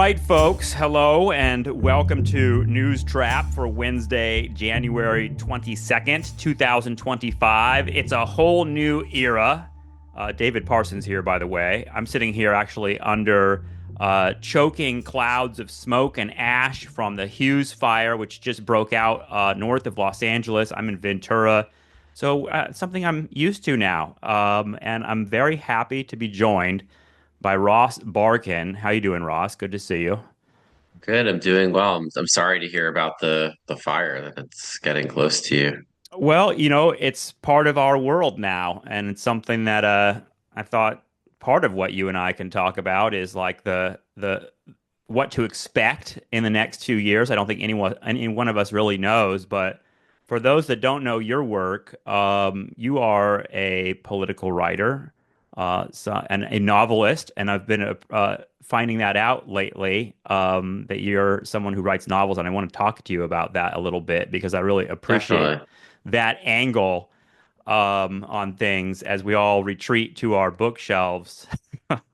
right, folks. Hello and welcome to News Trap for Wednesday, January 22nd, 2025. It's a whole new era. David Parsons here, by the way. I'm sitting here actually under choking clouds of smoke and ash from the Hughes fire, which just broke out north of Los Angeles. I'm in Ventura. So, something I'm used to now. And I'm very happy to be joined by Ross Barkan. How you doing, Ross? Good to see you. Good, I'm doing well. I'm sorry to hear about the fire that's getting close to you. Well, it's part of our world now, and it's something that I thought part of what you and I can talk about is like the what to expect in the next 2 years. I don't think any one of us really knows, but for those that don't know your work, you are a political writer, and a novelist, and I've been finding that out lately, that you're someone who writes novels, and I want to talk to you about that a little bit because I really appreciate Definitely. that angle on things as we all retreat to our bookshelves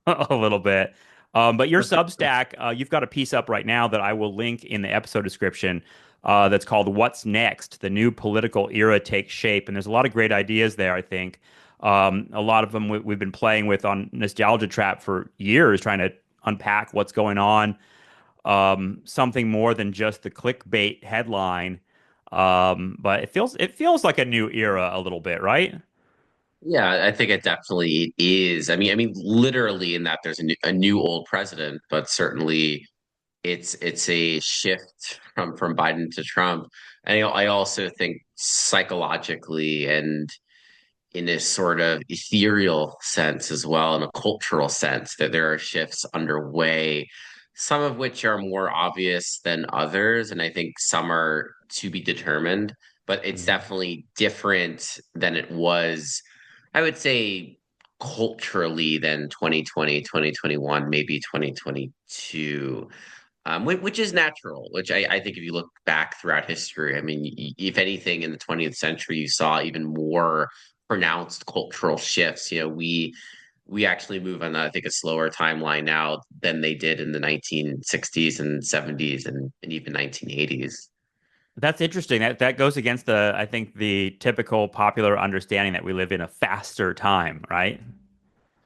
a little bit. But your Substack, you've got a piece up right now that I will link in the episode description, that's called "What's Next? The New Political Era Takes Shape," and there's a lot of great ideas there. I think a lot of them we've been playing with on Nostalgia Trap for years, trying to unpack what's going on. Something more than just the clickbait headline. But it feels like a new era a little bit, right? Yeah, I think it definitely is. I mean, literally in that there's a new old president, but certainly it's a shift from Biden to Trump. And I also think psychologically and in a sort of ethereal sense as well, in a cultural sense, that there are shifts underway, some of which are more obvious than others. And I think some are to be determined, but it's Mhm. definitely different than it was, I would say, culturally than 2020, 2021, maybe 2022. Which is natural, which I think if you look back throughout history, I mean, if anything, in the 20th century, you saw even more pronounced cultural shifts. We actually move on, I think, a slower timeline now than they did in the 1960s and 70s and even 1980s. That's interesting. That goes against I think the typical popular understanding that we live in a faster time, right?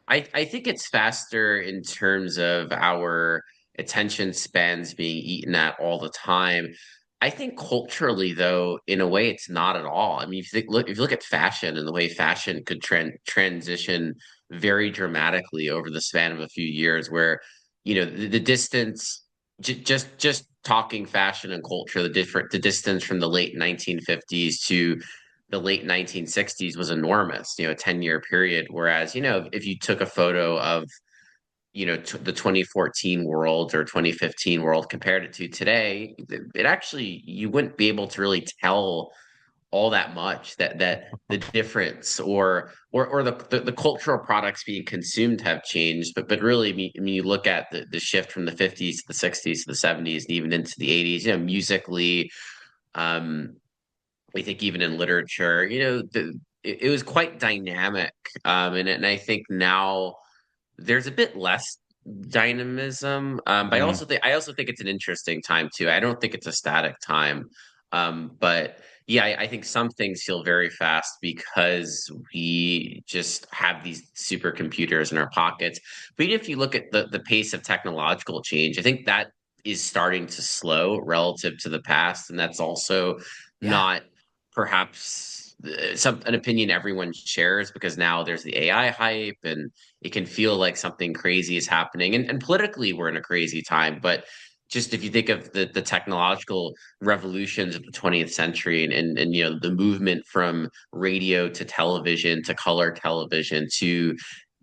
I think it's faster in terms of our attention spans being eaten at all the time. I think culturally, though, in a way, it's not at all. I mean, if you look at fashion and the way fashion could transition very dramatically over the span of a few years, where the distance, just talking fashion and culture, the distance from the late 1950s to the late 1960s was enormous, a 10-year period. Whereas, if you took a photo of, the 2014 world or 2015 world, compared it to today, it actually, you wouldn't be able to really tell all that much that the difference or the cultural products being consumed have changed. But really, I mean, you look at the shift from the 50s to the 60s to the 70s and even into the 80s, musically, um, I think even in literature, it was quite dynamic. And I think now there's a bit less dynamism. But Mm. I also think it's an interesting time too. I don't think it's a static time. But yeah, I think some things feel very fast because we just have these supercomputers in our pockets. But even if you look at the pace of technological change, I think that is starting to slow relative to the past, and that's also Yeah. not perhaps an opinion everyone shares, because now there's the AI hype and it can feel like something crazy is happening. And politically, we're in a crazy time. But just if you think of the technological revolutions of the 20th century and the movement from radio to television to color television to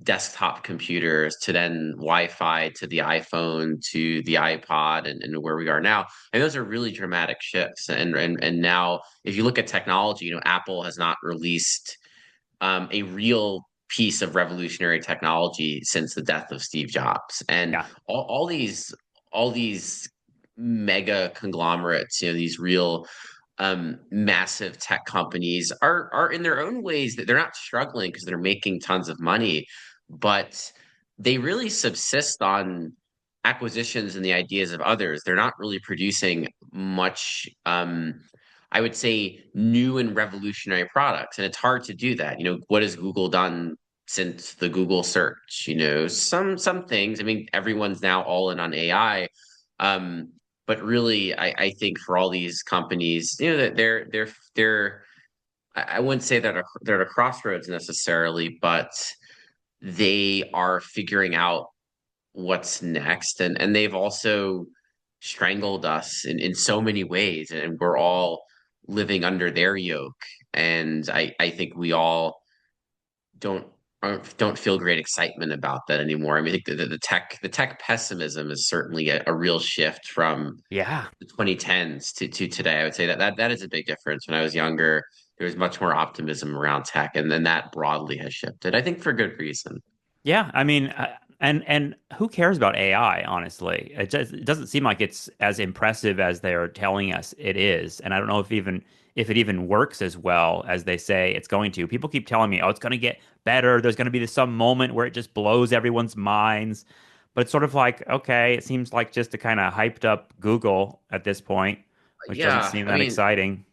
desktop computers to then Wi-Fi to the iPhone to the iPod and where we are now. And those are really dramatic shifts. And now if you look at technology, Apple has not released a real piece of revolutionary technology since the death of Steve Jobs. And Yeah. all these mega conglomerates, these real massive tech companies are in their own ways that they're not struggling because they're making tons of money, but they really subsist on acquisitions and the ideas of others. They're not really producing much, I would say, new and revolutionary products. And it's hard to do that. What has Google done since the Google search? Some things. I mean, everyone's now all in on AI. Um, but really, I think for all these companies, that they're I wouldn't say that they're at a crossroads necessarily, but they are figuring out what's next, and they've also strangled us in so many ways, and we're all living under their yoke. And I think we all don't don't feel great excitement about that anymore. I mean, I think the tech pessimism is certainly a real shift from Yeah. the 2010s to today. I would say that is a big difference. When I was younger, there was much more optimism around tech, and then that broadly has shifted, I think, for good reason. Yeah, I mean, and who cares about AI, honestly? It doesn't seem like it's as impressive as they're telling us it is. And I don't know if it even works as well as they say it's going to. People keep telling me, "Oh, it's going to get better. There's going to be some moment where it just blows everyone's minds." But it's sort of like, okay, it seems like just a kind of hyped up Google at this point, which doesn't Yeah, seem that exciting.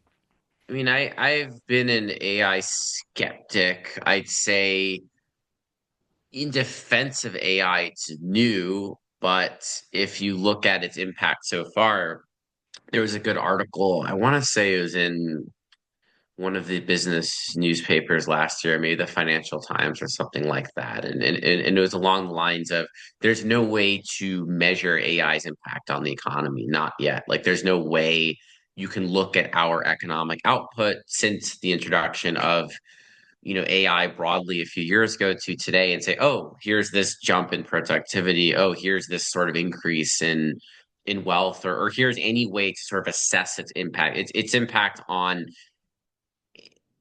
I've been an AI skeptic. I'd say in defense of AI, it's new, but if you look at its impact so far, there was a good article. I want to say it was in one of the business newspapers last year, maybe the Financial Times or something like that. And it was along the lines of there's no way to measure AI's impact on the economy, not yet. Like there's no way you can look at our economic output since the introduction of AI broadly a few years ago to today and say, oh, here's this jump in productivity. Oh, here's this sort of increase in wealth, or here's any way to sort of assess its impact, its impact on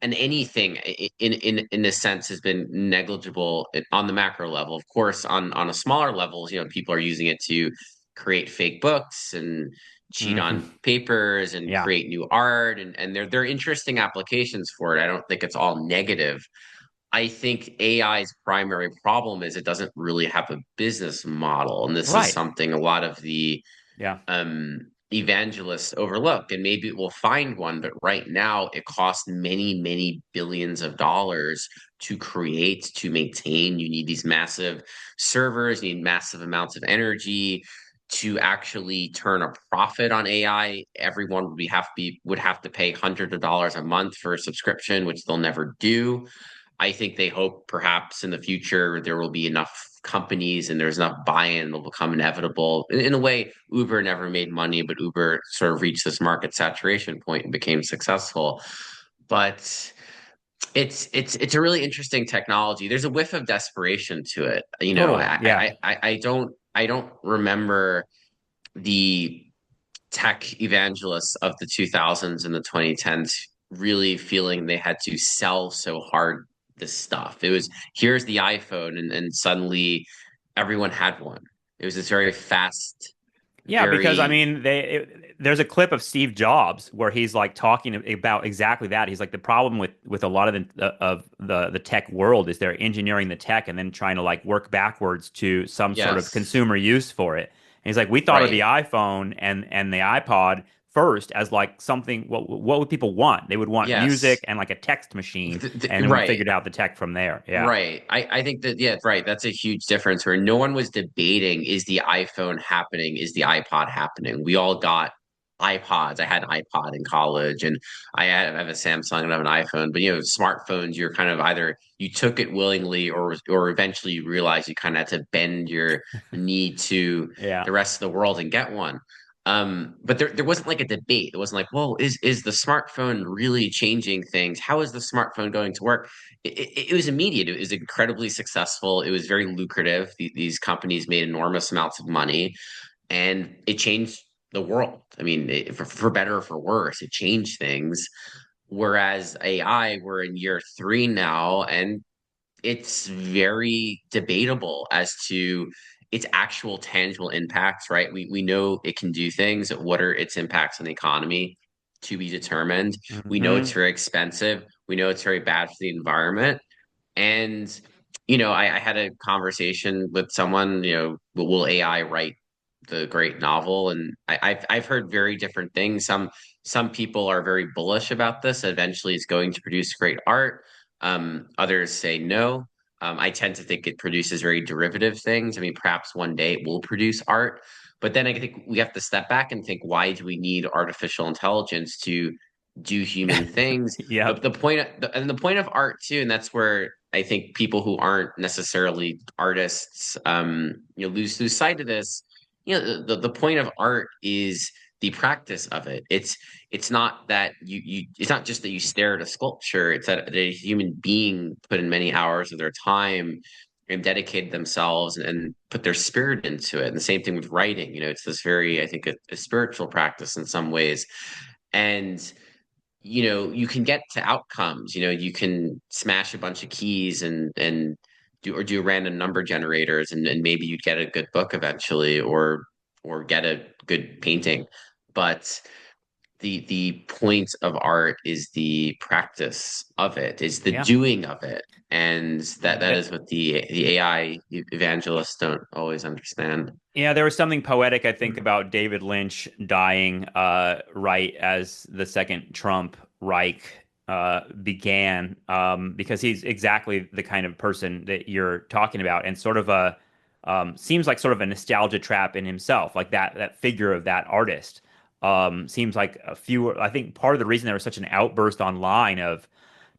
and anything in this sense has been negligible on the macro level. Of course, on a smaller levels, people are using it to create fake books and cheat Hmm. on papers and Yeah. create new art, and they're interesting applications for it. I don't think it's all negative. I think AI's primary problem is it doesn't really have a business model, and this is Right. something a lot of the Yeah. um, evangelists overlook. And maybe it will find one, but right now it costs many, many billions of dollars to create, to maintain. You need these massive servers, you need massive amounts of energy to actually turn a profit on AI. Everyone would have to pay hundreds of dollars a month for a subscription, which they'll never do. I think they hope perhaps in the future there will be enough companies and there's enough buy-in that will become inevitable. In a way, Uber never made money, but Uber sort of reached this market saturation point and became successful. But it's a really interesting technology. There's a whiff of desperation to it. Totally. Yeah. I don't remember the tech evangelists of the 2000s and the 2010s really feeling they had to sell so hard this stuff. It was here's the iPhone, and suddenly everyone had one. It was this very fast, Yeah, because I very mean, there's a clip of Steve Jobs where he's like talking about exactly that. He's like the problem with a lot of the tech world is they're engineering the tech and then trying to like work backwards to some sort of yes, consumer use for it. And he's like, we thought of the right. iPhone and the iPod first as like something. What would people want? They would want music Yes. and like a text machine, and then we Right. figured out the tech from there. Yeah. Right. I think that, yeah, right. That's a huge difference where no one was debating, is the iPhone happening? Is the iPod happening? We all got iPods. I had an iPod in college, and I have a Samsung and I have an iPhone. But smartphones, you're kind of either you took it willingly, or eventually you realized you kind of had to bend your knee to Yeah. the rest of the world and get one. But there wasn't like a debate. It wasn't like, well, is the smartphone really changing things? How is the smartphone going to work? It was immediate. It was incredibly successful. It was very lucrative. These companies made enormous amounts of money, and it changed the world. I mean, for better or for worse, it changed things. Whereas AI, we're in year three now, and it's very debatable as to its actual tangible impacts, right? We know it can do things. What are its impacts on the economy? To be determined. We know it's Hmm. very expensive. We know it's very bad for the environment. And I had a conversation with someone, will AI write the great novel. And I've heard very different things. Some people are very bullish about this. Eventually, it's going to produce great art. Others say no. I tend to think it produces very derivative things. I mean, perhaps one day it will produce art, but then I think we have to step back and think, why do we need artificial intelligence to do human things? The Yep. the point and the point of art too, and that's where I think people who aren't necessarily artists, lose sight of this. The point of art is the practice of it. It's not that it's not just that you stare at a sculpture. It's that a human being put in many hours of their time and dedicated themselves and put their spirit into it. And the same thing with writing. It's this very, I think, a spiritual practice in some ways. And you can get to outcomes. You can smash a bunch of keys and do random number generators, and maybe you'd get a good book eventually, or get a good painting. But the point of art is the practice of it, is the Yeah. doing of it. And that That, is what the AI evangelists don't always understand. yeah, there was something poetic, I think, about David Lynch dying right as the second Trump Reich began, because he's exactly the kind of person that you're talking about, and sort of a seems like sort of a nostalgia trap in himself, like that figure of that artist. Seems like a few. I think part of the reason there was such an outburst online of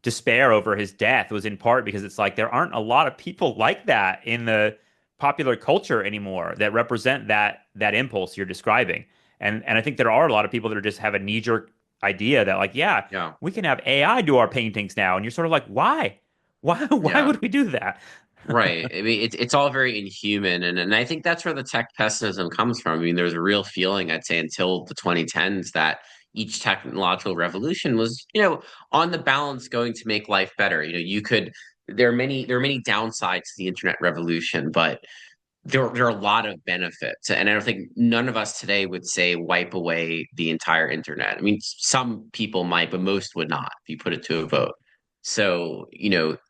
despair over his death was in part because it's like there aren't a lot of people like that in the popular culture anymore that represent that impulse you're describing. And I think there are a lot of people that are just have a knee-jerk idea that, like, yeah, Yeah, we can have AI do our paintings now, and you're sort of like, why? Why yeah. would we do that? Right. I mean, it's all very inhuman, and I think that's where the tech pessimism comes from. I mean, there's a real feeling, I'd say, until the 2010s that each technological revolution was, on the balance going to make life better. There are many downsides to the internet revolution, but there are a lot of benefits. And I don't think none of us today would say wipe away the entire internet. I mean, some people might, but most would not if you put it to a vote. So,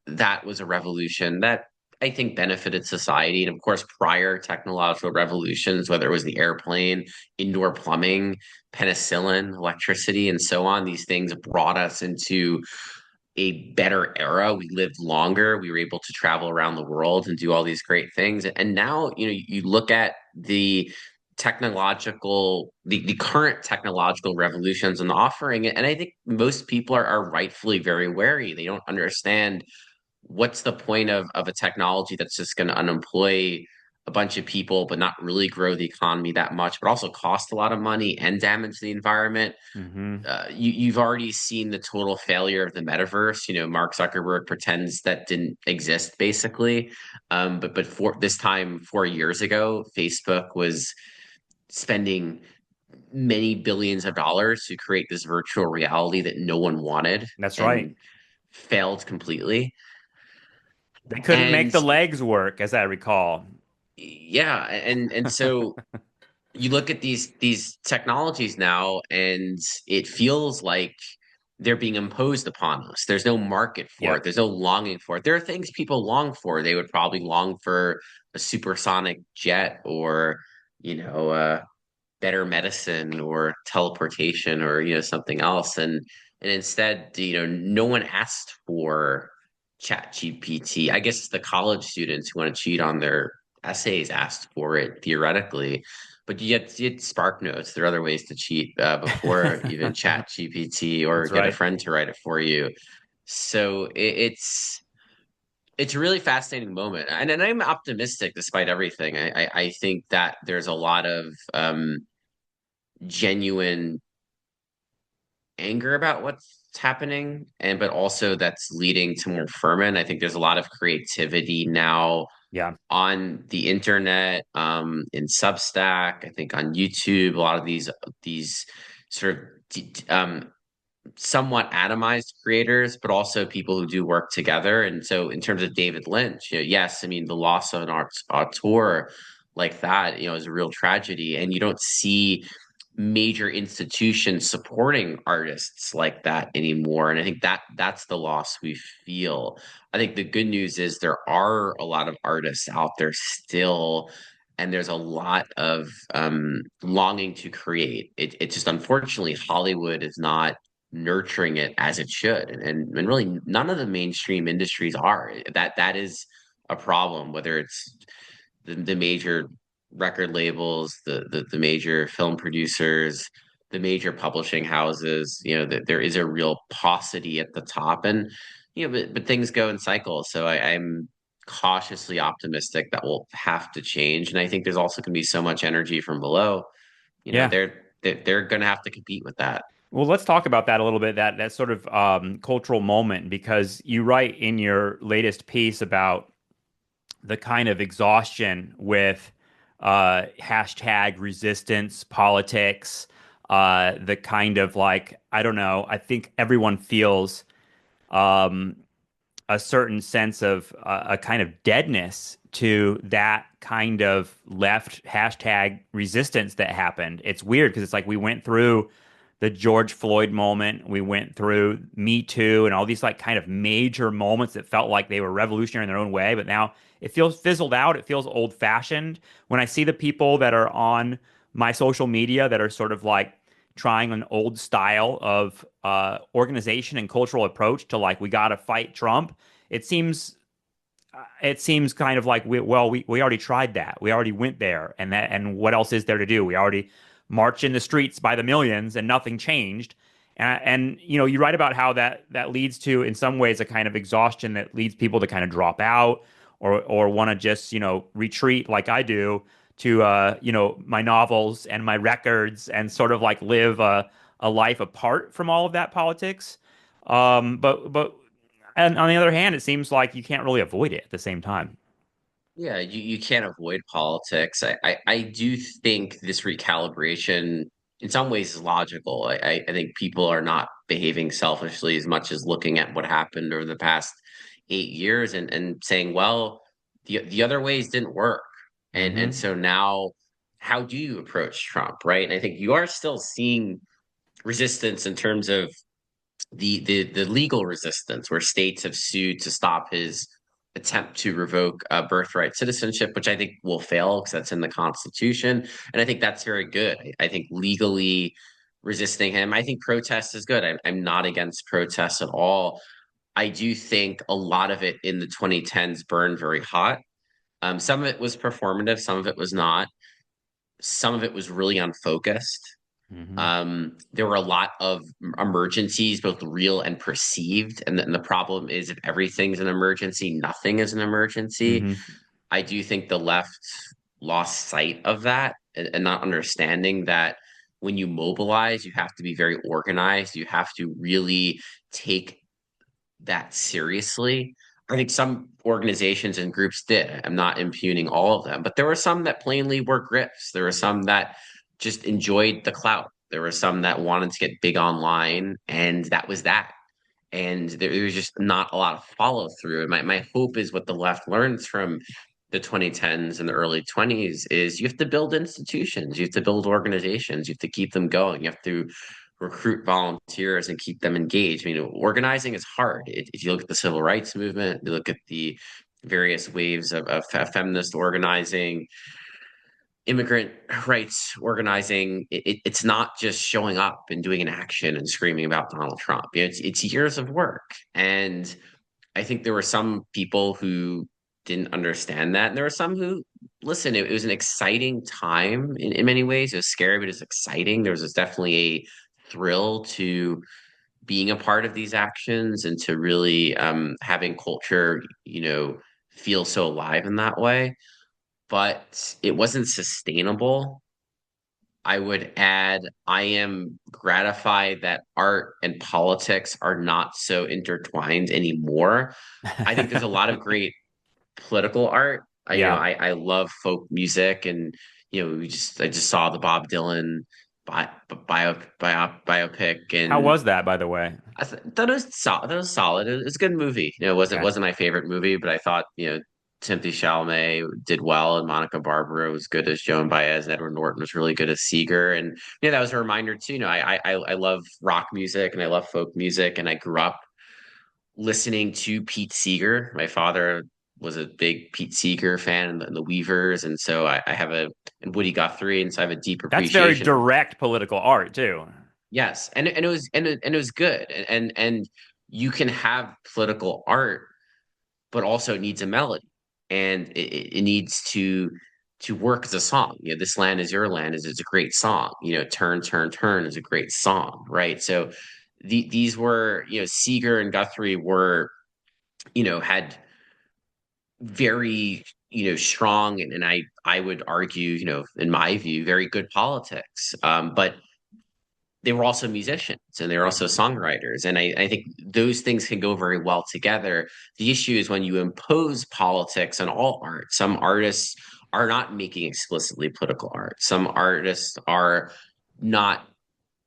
that was a revolution that I think benefited society. And of course, prior technological revolutions, whether it was the airplane, indoor plumbing, penicillin, electricity, and so on, these things brought us into a better era. We lived longer. We were able to travel around the world and do all these great things. And now, you look at the current technological revolutions and the offering, and I think most people are rightfully very wary. They don't understand what's the point of a technology that's just going to unemploy a bunch of people, but not really grow the economy that much, but also cost a lot of money and damage the environment. Hmm. You've already seen the total failure of the metaverse. Mark Zuckerberg pretends that didn't exist, basically. But for this time, 4 years ago, Facebook was spending many billions of dollars to create this virtual reality that no one wanted That's right. and failed completely. They couldn't make And the legs work, as I recall. yeah, and so you look at these technologies now, and it feels like they're being imposed upon us. There's no market for it. Yep. There's no longing for it. There are things people long for. They would probably long for a supersonic jet, or better medicine, or teleportation, or something else. And instead, no one asked for Chat GPT. I guess the college students who want to cheat on their essays asked for it theoretically, but you get Spark Notes. There are other ways to cheat before even Chat GPT, or That's get a right. friend to write it for you. So it's a really fascinating moment, and I'm optimistic despite everything. I think that there's a lot of genuine anger about what's happening, and but also that's leading to more ferment. I think there's a lot of creativity now Yeah. on the internet, in Substack, I think on YouTube, a lot of these sort of somewhat atomized creators, but also people who do work together. And so, in terms of David Lynch, yes, I mean, the loss of an auteur like that, is a real tragedy. And you don't see major institutions supporting artists like that anymore. And I think that's the loss we feel. I think the good news is there are a lot of artists out there still and there's a lot of longing to create. It just unfortunately Hollywood is not nurturing it as it should, and really none of the mainstream industries are. That is a problem. Whether it's the major record labels, the major film producers, the major publishing houses, that there is a real paucity at the top, and but things go in cycles. So I'm cautiously optimistic that will have to change, and I think there's also going to be so much energy from below. Yeah. They're going to have to compete with that. Well, let's talk about that a little bit, that sort of cultural moment, because you write in your latest piece about the kind of exhaustion with hashtag resistance politics, the kind of like, I don't know, I think everyone feels um, a certain sense of a kind of deadness to that kind of left hashtag resistance that happened. It's weird because it's like we went through the George Floyd moment, we went through Me Too, and all these like kind of major moments that felt like they were revolutionary in their own way, but now it feels fizzled out. It feels old fashioned. When I see the people that are on my social media that are sort of like trying an old style of organization and cultural approach to like we got to fight Trump. It seems it seems kind of like we already tried that. We already went there, and what else is there to do? We already marched in the streets by the millions, and nothing changed. And you write about how that leads to, in some ways, a kind of exhaustion that leads people to kind of drop out or want to just retreat like I do to my novels and my records and sort of like live a life apart from all of that politics. But and on the other hand, it seems like you can't really avoid it at the same time. Yeah, you can't avoid politics. I do think this recalibration in some ways is logical. I think people are not behaving selfishly as much as looking at what happened over the past 8 years and saying, well, the other ways didn't work. And Hmm. so now how do you approach Trump, right? And I think you are still seeing resistance in terms of the legal resistance where states have sued to stop his attempt to revoke birthright citizenship, which I think will fail because that's in the Constitution, and I think that's very good. I think legally resisting him, I think protest is good. I'm not against protests at all. I do think a lot of it in the 2010s burned very hot. Some of it was performative, some of it was not. Some of it was really unfocused. Hmm. There were a lot of emergencies, both real and perceived. And the problem is, if everything's an emergency, nothing is an emergency. Hmm. I do think the left lost sight of that and not understanding that when you mobilize, you have to be very organized. You have to really take that seriously. I think some organizations and groups did. I'm not impugning all of them, but there were some that plainly were grifts. There were some that just enjoyed the clout. There were some that wanted to get big online, and that was that. And there was just not a lot of follow through. And my hope is what the left learns from the 2010s and the early 20s is you have to build institutions, you have to build organizations, you have to keep them going, you have to recruit volunteers and keep them engaged. I mean, organizing is hard. If you look at the civil rights movement, you look at the various waves of feminist organizing, immigrant rights organizing, it's not just showing up and doing an action and screaming about Donald Trump. It's years of work. And I think there were some people who didn't understand that. And there were some who, listen, it was an exciting time in many ways. It was scary, but it was exciting. There was definitely a thrill to being a part of these actions and to really having culture, feel so alive in that way. But it wasn't sustainable. I would add, I am gratified that art and politics are not so intertwined anymore. I think there's a lot of great political art. Yeah. I love folk music, and I just saw the Bob Dylan biopic, How and was that, by the way? thought it was solid. That was solid. It was a good movie. It Okay. wasn't my favorite movie, but I thought Timothy Chalamet did well, and Monica Barbara was good as Joan Baez, and Edward Norton was really good as Seeger, and that was a reminder too. I love rock music and I love folk music, and I grew up listening to Pete Seeger. My father was a big Pete Seeger fan and the Weavers, and so I have a and Woody Guthrie, and so I have a deep That's very appreciation. direct political art too. Yes, and it was and it was good, and you can have political art, but also it needs a melody, and it needs to work as a song. You know, This Land Is Your Land is a great song. You know, Turn, Turn, Turn is a great song, right? So these were, Seeger and Guthrie were, had very, strong and I would argue, in my view, very good politics. But they were also musicians and they were also songwriters. And I think those things can go very well together. The issue is when you impose politics on all art. Some artists are not making explicitly political art. Some artists are not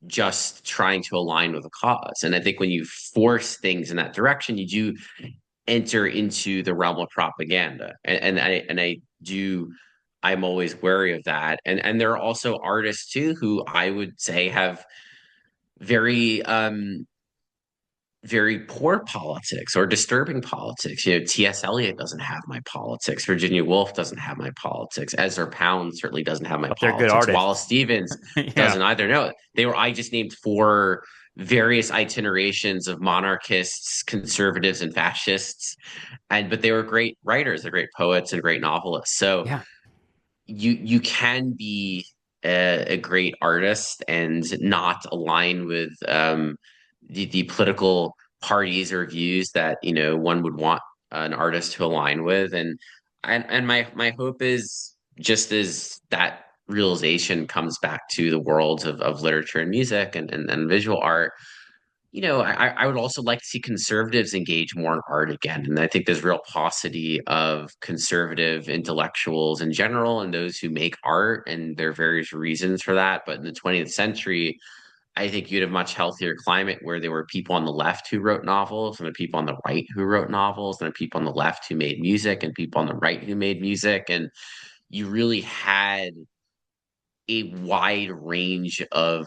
just trying to align with a cause. And I think when you force things in that direction, you do enter into the realm of propaganda. I'm always wary of that. And there are also artists too who I would say have very very poor politics or disturbing politics. T.S. Eliot doesn't have my politics. Virginia Woolf doesn't have my politics. Ezra Pound certainly doesn't have my But they're good politics. Wallace artists. Stevens Yeah. doesn't either. No, I just named four various itinerations of monarchists, conservatives, and fascists. But they were great writers, they're great poets and great novelists. So Yeah. you can be a great artist and not align with the political parties or views that one would want an artist to align with. And my hope is just as that realization comes back to the worlds of literature and music and visual art. I would also like to see conservatives engage more in art again. And I think there's real paucity of conservative intellectuals in general and those who make art, and there are various reasons for that. But in the 20th century, I think you'd have a much healthier climate where there were people on the left who wrote novels, and there were people on the right who wrote novels, and there were people on the left who made music, and people on the right who made music. And you really had a wide range of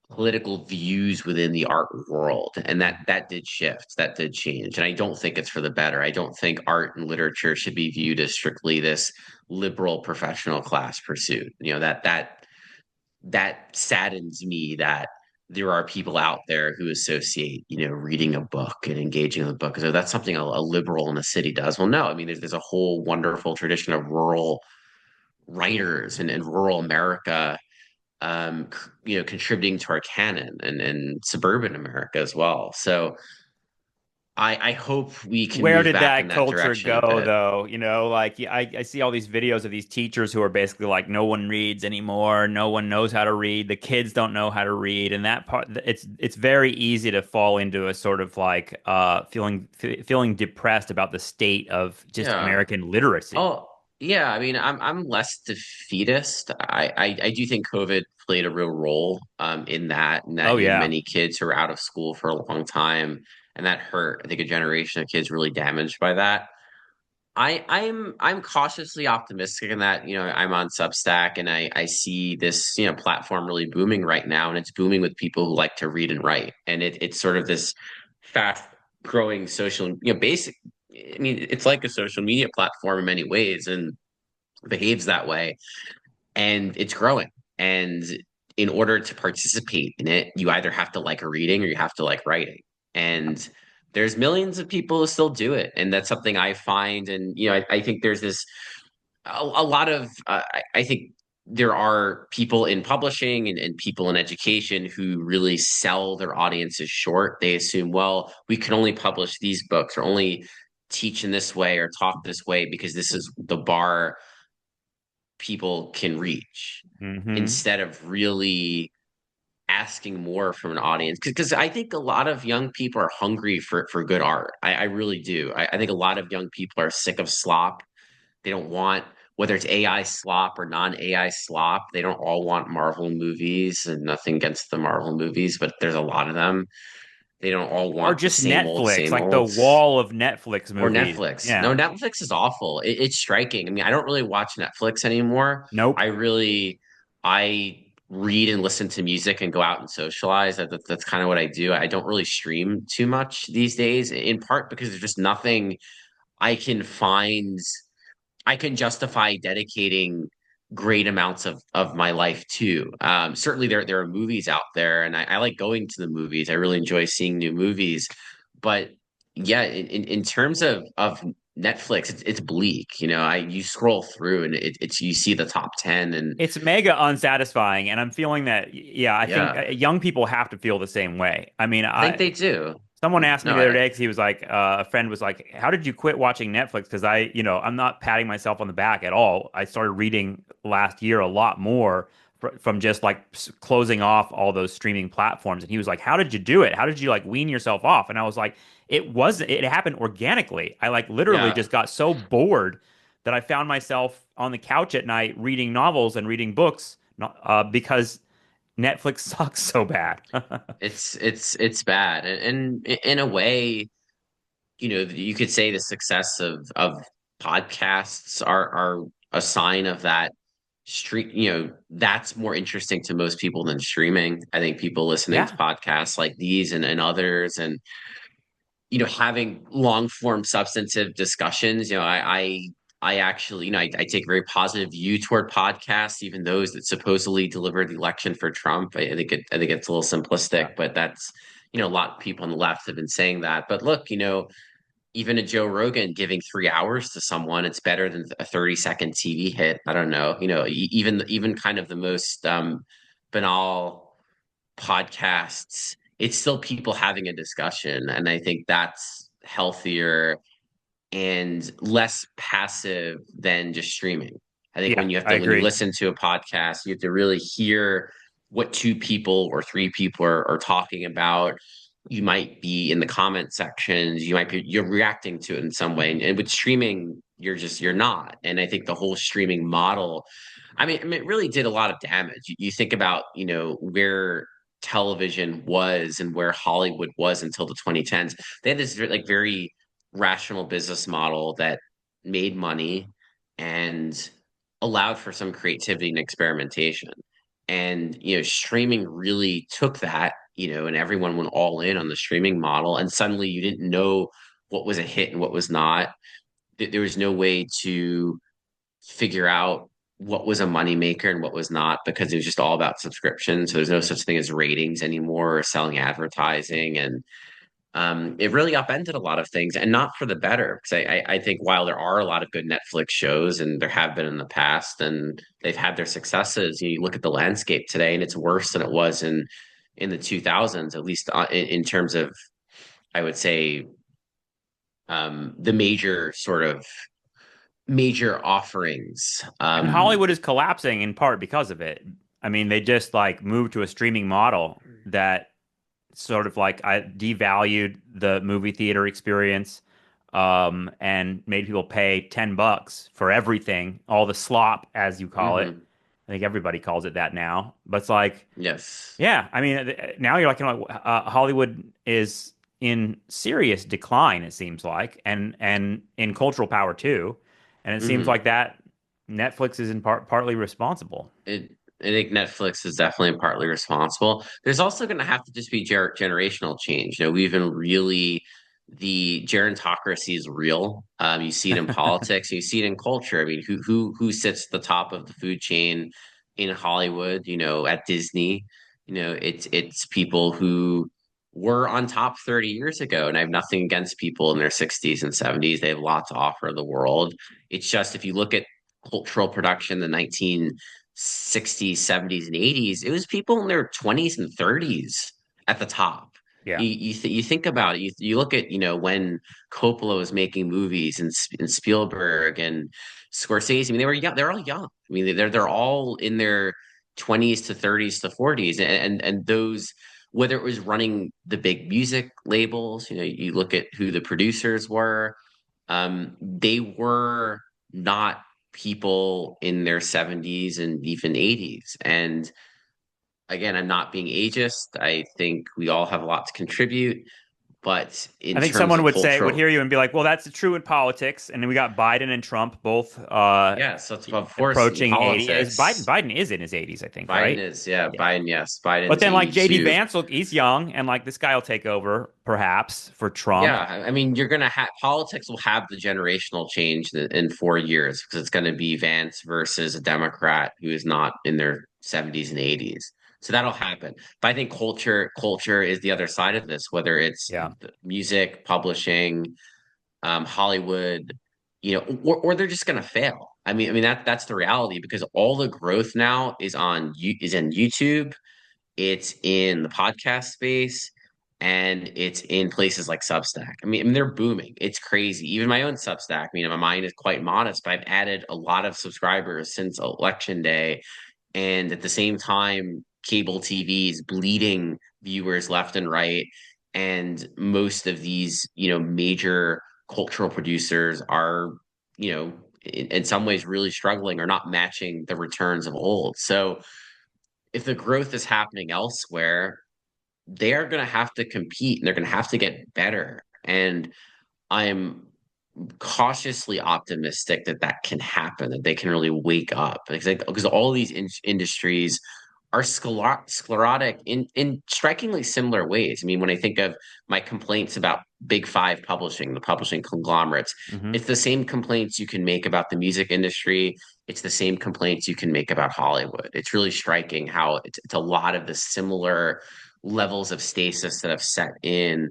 political views within the art world, and that did shift, that did change, and I don't think it's for the better. I don't think art and literature should be viewed as strictly this liberal professional class pursuit. That saddens me that there are people out there who associate reading a book and engaging in the book, so that's something a liberal in the city does. Well, no, I mean, there's a whole wonderful tradition of rural writers and rural America, contributing to our canon and suburban America as well. So I hope we can Where move did back in that that culture direction a go, bit. though? Like I see all these videos of these teachers who are basically like, no one reads anymore. No one knows how to read. The kids don't know how to read, and that part, it's very easy to fall into a sort of like feeling depressed about the state of just Yeah. American literacy. Oh, yeah. I mean, I'm less defeatist. I do think COVID played a real role in that, and Oh that yeah. many kids who were out of school for a long time, and that hurt. I think a generation of kids really damaged by that. I'm cautiously optimistic in that, I'm on Substack and I see this, platform really booming right now, and it's booming with people who like to read and write. And it's sort of this fast growing social, basic, I mean, it's like a social media platform in many ways and behaves that way, and it's growing. And in order to participate in it, you either have to like reading or you have to like writing. And there's millions of people who still do it. And that's something I find. And, I think there's this, a lot of, I think there are people in publishing and people in education who really sell their audiences short. They assume, well, we can only publish these books or only teach in this way or talk this way because this is the bar people can reach, Hmm. instead of really asking more from an audience. Because I think a lot of young people are hungry for good art. I really do. I think a lot of young people are sick of slop. They don't want, whether it's AI slop or non-AI slop, they don't all want Marvel movies, and nothing against the Marvel movies, but there's a lot of them. They don't all Or want the just Netflix, same like the old. wall of Netflix Or movies. Netflix. No, Yeah. Netflix is awful. It's striking. I mean, I don't really watch Netflix anymore. Nope. I read and listen to music and go out and socialize. That's kind of what I do. I don't really stream too much these days, in part because there's just nothing I can find I can justify dedicating great amounts of my life to. Certainly, there are movies out there, and I like going to the movies. I really enjoy seeing new movies, but yeah, in terms of Netflix, it's bleak. You scroll through and it's you see the top 10, and It's mega unsatisfying, and I'm feeling that, yeah, I think yeah, young people have to feel the same way. I mean, I think they do. someone asked me No, the other day because he was like, a friend was like, "How did you quit watching Netflix?" Because I'm not patting myself on the back at all. I started reading last year a lot more from just like closing off all those streaming platforms. And he was like, "How did you do it? How did you like wean yourself off?" And I was like, It happened organically. I like literally yeah, just got so bored that I found myself on the couch at night reading novels and reading books, because Netflix sucks so bad. it's bad, and in a way, you could say the success of podcasts are a sign of that stream. That's more interesting to most people than streaming. I think people listening to Yeah. podcasts like these and others, and having long form substantive discussions. I actually, I take a very positive view toward podcasts, even those that supposedly deliver the election for Trump. I think it's a little simplistic, Yeah. but that's, a lot of people on the left have been saying that. But look, even a Joe Rogan giving 3 hours to someone, it's better than a 30-second TV hit. I don't know, even kind of the most banal podcasts, it's still people having a discussion. And I think that's healthier and less passive than just streaming. I think Yeah, I when you agree. listen to a podcast, you have to really hear what two people or three people are talking about. You might be in the comment sections, you're reacting to it in some way. And with streaming, you're not. And I think the whole streaming model, it really did a lot of damage. You think about, where television was and where Hollywood was until the 2010s. They had this like very rational business model that made money and allowed for some creativity and experimentation. And streaming really took that, and everyone went all in on the streaming model. And suddenly you didn't know what was a hit and what was not. There was no way to figure out what was a moneymaker and what was not, because it was just all about subscription. So there's no such thing as ratings anymore or selling advertising. And it really upended a lot of things, and not for the better. Because I think while there are a lot of good Netflix shows, and there have been in the past, and they've had their successes, you look at the landscape today, and it's worse than it was in the 2000s, at least in terms of, I would say, the major offerings. And Hollywood is collapsing in part because of it. I mean, they just like moved to a streaming model that sort of like I devalued the movie theater experience, and made people pay $10 for everything, all the slop, as you call it. Mhm. I think everybody calls it that now. But it's like, Yes. yeah, I mean, now you're like, Hollywood is in serious decline, it seems like, and in cultural power too. And it seems Mhm. like that Netflix is in partly responsible. it, I think Netflix is definitely partly responsible. There's also going to have to just be generational change. We've been really the gerontocracy is real. You see it in politics, you see it in culture. I mean, who sits at the top of the food chain in Hollywood? At Disney. It's people who were on top 30 years ago, and I have nothing against people in their 60s and 70s. They have a lot to offer the world. It's just if you look at cultural production, the 1960s, 70s, and 80s, it was people in their 20s and 30s at the top. Yeah. You think about it. You look at when Coppola was making movies, and Spielberg and Scorsese. I mean, they were young. They're all young. I mean, they're all in their 20s to 30s to 40s, and those, whether it was running the big music labels. You look at who the producers were. They were not people in their 70s and even 80s. And again, I'm not being ageist. I think we all have a lot to contribute, But in I think terms someone of would cultural, hear you and be like, "Well, that's true in politics." And then we got Biden and Trump both yeah, so it's, of course in approaching 80. Is Biden politics, Biden is in his 80s, I think, Biden right? is, yeah, Yeah. Biden, yes, But Biden's then like JD 82. Vance, look, he's young and like this guy will take over perhaps for Trump. Yeah, I mean, you're gonna have politics will have the generational change in 4 years because it's going to be Vance versus a Democrat who is not in their 70s and 80s. So that'll happen. But I think culture is the other side of this, whether it's Yeah. music, publishing, Hollywood, or they're just going to fail. I mean that's the reality because all the growth now is in YouTube, it's in the podcast space, and it's in places like Substack. I mean, they're booming. It's crazy. Even my own Substack, my mind is quite modest, but I've added a lot of subscribers since election day. And at the same time, cable TV is bleeding viewers left and right. And most of these, major cultural producers are, in some ways really struggling or not matching the returns of old. So if the growth is happening elsewhere, they are going to have to compete and they're going to have to get better. And I'm cautiously optimistic that that can happen, that they can really wake up because all these industries are sclerotic in strikingly similar ways. I mean, when I think of my complaints about Big Five publishing, the publishing conglomerates, Hmm. it's the same complaints you can make about the music industry. It's the same complaints you can make about Hollywood. It's really striking how it's a lot of the similar levels of stasis that have set in,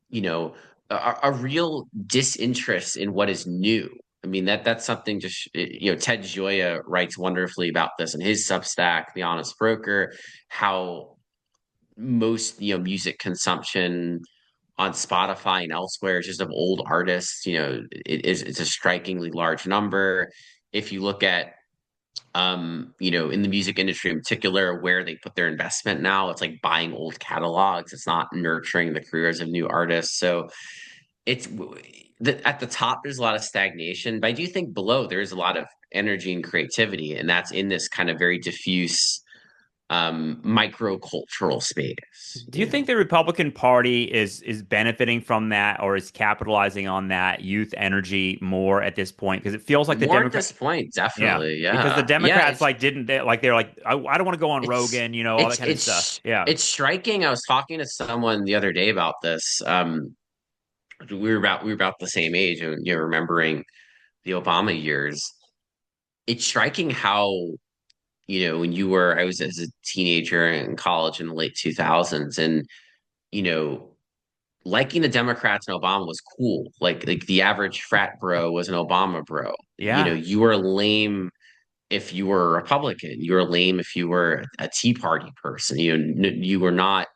you know, a real disinterest in what is new. I mean that's something just Ted Gioia writes wonderfully about this in his Substack, The Honest Broker, how most music consumption on Spotify and elsewhere is just of old artists. It's a strikingly large number. If you look at in the music industry in particular, where they put their investment now, it's like buying old catalogs. It's not nurturing the careers of new artists. So it's at the top there's a lot of stagnation, but I do think below there's a lot of energy and creativity, and that's in this kind of very diffuse microcultural space. Do you think the Republican Party is benefiting from that or is capitalizing on that youth energy more at this point? Because it feels like the More at Democrat, this point, yeah, definitely, because the yeah. Democrats like didn't like they're like I don't want to go on It's Rogan, all that it's kind of stuff. it's Yeah, it's striking. I was talking to someone the other day about this. We were about the same age, and remembering the Obama years. It's striking how when I was as a teenager in college in the late 2000s, and you know liking the Democrats and Obama was cool. Like the average frat bro was an Obama bro. yeah. You were lame if you were a Republican. You were lame if you were a Tea Party person. You were not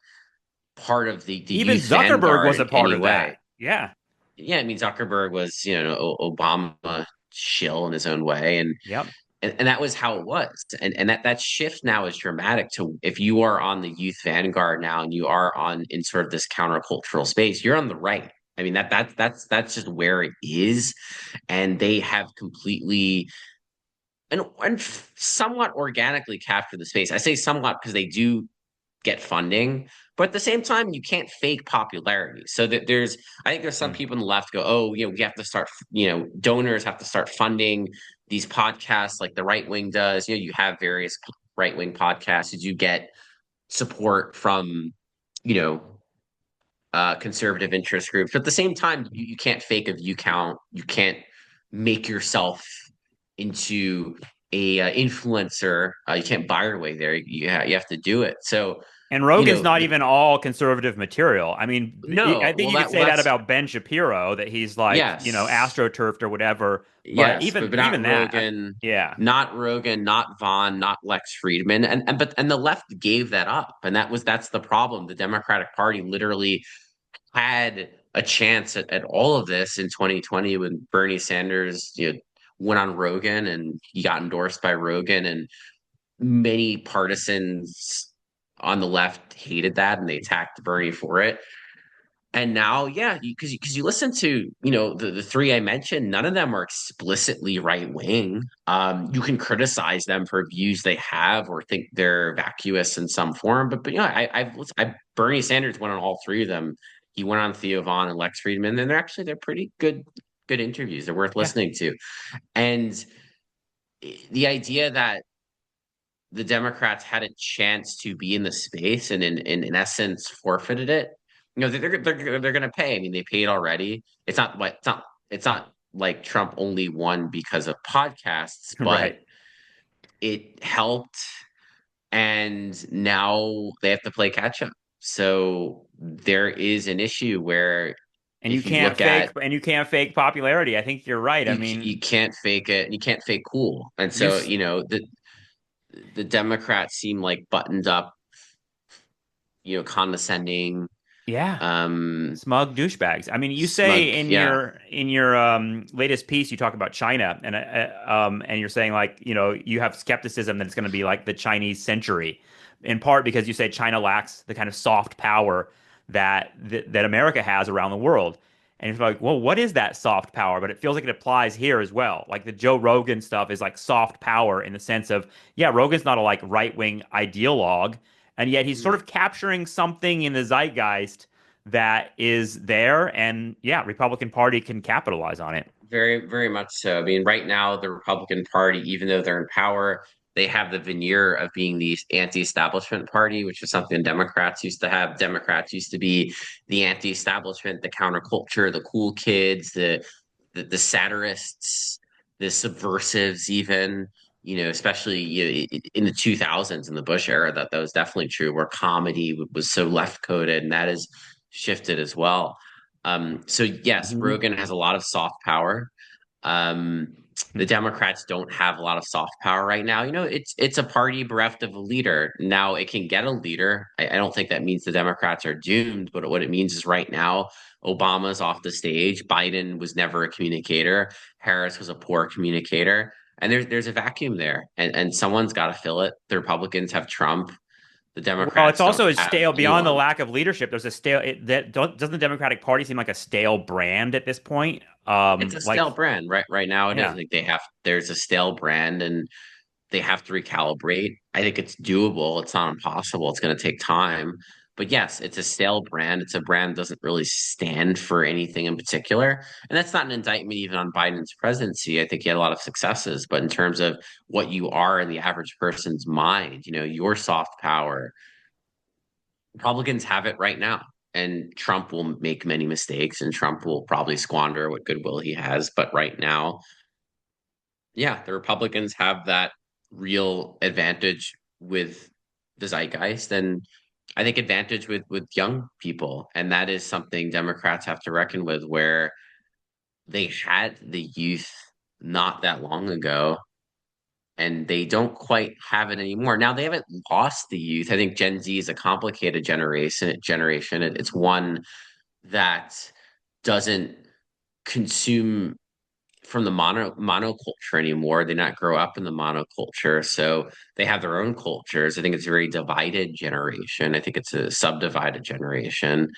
part of the Even youth Zuckerberg vanguard was a in part any of that. way. Yeah. Yeah, I mean Zuckerberg was Obama shill in his own way, and Yep. and that was how it was. And that shift now is dramatic to if you are on the youth vanguard now and you are on in sort of this countercultural space, you're on the right. I mean that's just where it is. And they have completely and somewhat organically captured the space. I say somewhat because they do get funding, but at the same time, you can't fake popularity. So that I think there's some Mm. people on the left go, oh, we have to start, donors have to start funding these podcasts like the right wing does. You have various right wing podcasts. You get support from, you know, conservative interest groups. But at the same time, you can't fake a view count. You can't make yourself into a influencer. You can't buy your way there. You have to do it. So, And you Rogan's know, not the, even all conservative material. I mean, I no, think you could well say that that's about Ben Shapiro, that he's like, yes, astroturfed or whatever. But yes, even but even that, yeah. Not Rogan, not Vaughn, not Lex Friedman, and the left gave that up, and that's the problem. The Democratic Party literally had a chance at all of this in 2020 when Bernie Sanders, went on Rogan and he got endorsed by Rogan, and many partisans on the left hated that and they attacked Bernie for it. And now, yeah, because you listen to the three I mentioned, none of them are explicitly right wing. You can criticize them for views they have or think they're vacuous in some form, but Bernie Sanders went on all three of them He went on Theo Vaughn and Lex Friedman, and they're pretty good interviews. They're worth Yeah. listening to. And the idea that the Democrats had a chance to be in the space and in essence forfeited it. They're going to pay. I mean, they paid already. It's not like Trump only won because of podcasts, but Right. it helped, and now they have to play catch up. So there is an issue where if you look at You can't fake popularity. I think you're right. I you mean, can't fake it, and you can't fake cool, and you so the Democrats seem like buttoned up, condescending, yeah. um, Smug douchebags. I mean, you smug. say in Yeah, your latest piece, you talk about China, and you're saying like you have skepticism that it's going to be like the Chinese century, in part because you say China lacks the kind of soft power that America has around the world, and it's like, well, what is that soft power? But it feels like it applies here as well. Like the Joe Rogan stuff is like soft power in the sense of, yeah, Rogan's not a like right wing ideologue, and yet he's sort of capturing something in the zeitgeist that is there, and yeah, Republican Party can capitalize on it. very much so. I mean, right now the Republican Party, even though they're in power, they have the veneer of being the anti-establishment party, which is something Democrats used to have. Democrats used to be the anti-establishment, the counterculture, the cool kids, the satirists, the subversives, even, especially in the 2000s in the Bush era, that was definitely true, where comedy was so left coded, and that has shifted as well. So yes, Mhm. Rogan has a lot of soft power. Um, the Democrats don't have a lot of soft power right now. It's a party bereft of a leader. Now it can get a leader. I don't think that means the Democrats are doomed, but what it means is right now Obama's off the stage. Biden was never a communicator. Harris was a poor communicator. And there's a vacuum there. And someone's got to fill it. The Republicans have Trump. The Well, it's Democrats don't also a have stale beyond the anyone. lack of leadership. There's a stale doesn't the Democratic Party seem like a stale brand at this point? It's a stale Like brand. Right now it is. yeah. Like there's a stale brand, and they have to recalibrate. I think it's doable. It's not impossible. It's going to take time. But yes, it's a stale brand. It's a brand that doesn't really stand for anything in particular. And that's not an indictment even on Biden's presidency. I think he had a lot of successes. But in terms of what you are in the average person's mind, your soft power, Republicans have it right now. And Trump will make many mistakes, and Trump will probably squander what goodwill he has. But right now, yeah, the Republicans have that real advantage with the zeitgeist, and I think advantage with young people, and that is something Democrats have to reckon with, where they had the youth not that long ago, and they don't quite have it anymore. Now they haven't lost the youth. I think Gen Z is a complicated generation. It's one that doesn't consume from the monoculture anymore. They not grow up in the monoculture, so they have their own cultures. I think it's a very divided generation. I think it's a subdivided generation.